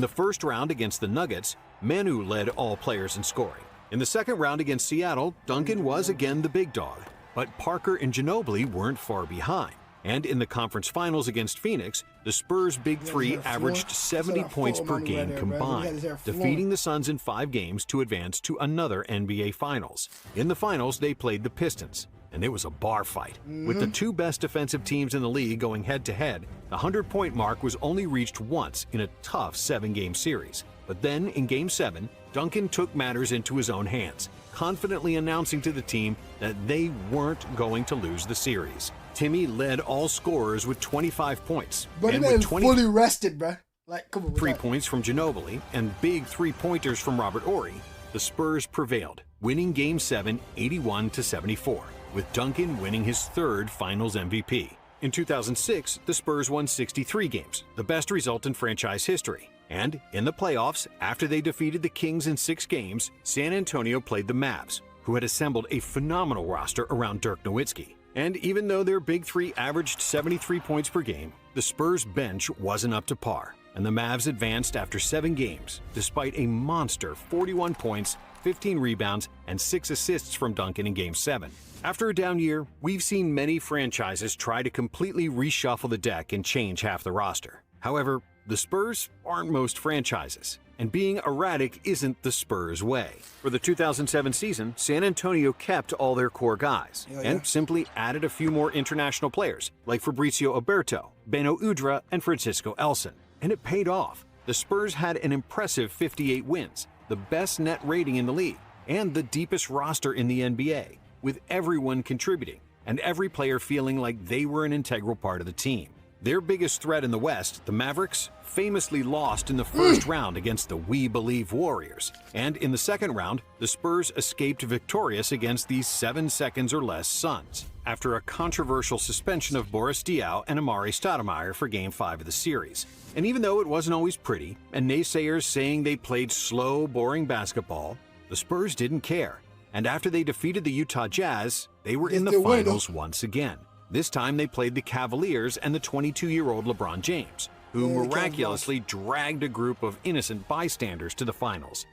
In the first round against the Nuggets, Manu led all players in scoring. In the second round against Seattle, Duncan was again the big dog, but Parker and Ginobili weren't far behind. And in the conference finals against Phoenix, the Spurs' Big Three averaged 70 points per game combined, defeating the Suns in 5 games to advance to another NBA Finals. In the finals, they played the Pistons, and it was a bar fight. With the 2 best defensive teams in the league going head-to-head, the 100-point mark was only reached once in a tough 7-game series. But then, in Game 7, Duncan took matters into his own hands, confidently announcing to the team that they weren't going to lose the series. Timmy led all scorers with 25 points. But and with fully rested, bro. Like, come on. 3 points from Ginobili and big 3-pointers from Robert Horry, the Spurs prevailed, winning Game 7 81-74, with Duncan winning his 3rd Finals MVP. In 2006, the Spurs won 63 games, the best result in franchise history. And in the playoffs, after they defeated the Kings in 6 games, San Antonio played the Mavs, who had assembled a phenomenal roster around Dirk Nowitzki. And even though their Big Three averaged 73 points per game, the Spurs bench wasn't up to par, and the Mavs advanced after 7 games, despite a monster 41 points, 15 rebounds, and 6 assists from Duncan in Game 7. After a down year, we've seen many franchises try to completely reshuffle the deck and change half the roster. However, the Spurs aren't most franchises, and being erratic isn't the Spurs' way. For the 2007 season, San Antonio kept all their core guys and simply added a few more international players like Fabrizio Oberto, Beno Udrih, and Francisco Elson. And it paid off. The Spurs had an impressive 58 wins, the best net rating in the league, and the deepest roster in the NBA, with everyone contributing and every player feeling like they were an integral part of the team. Their biggest threat in the West, the Mavericks, famously lost in the first round against the We Believe Warriors. And in the second round, the Spurs escaped victorious against these 7 seconds or less Suns, after a controversial suspension of Boris Diaw and Amari Stoudemire for Game 5 of the series. And even though it wasn't always pretty, and naysayers saying they played slow, boring basketball, the Spurs didn't care. And after they defeated the Utah Jazz, they were in the finals once again. This time they played the Cavaliers and the 22-year-old LeBron James, who miraculously dragged a group of innocent bystanders to the finals.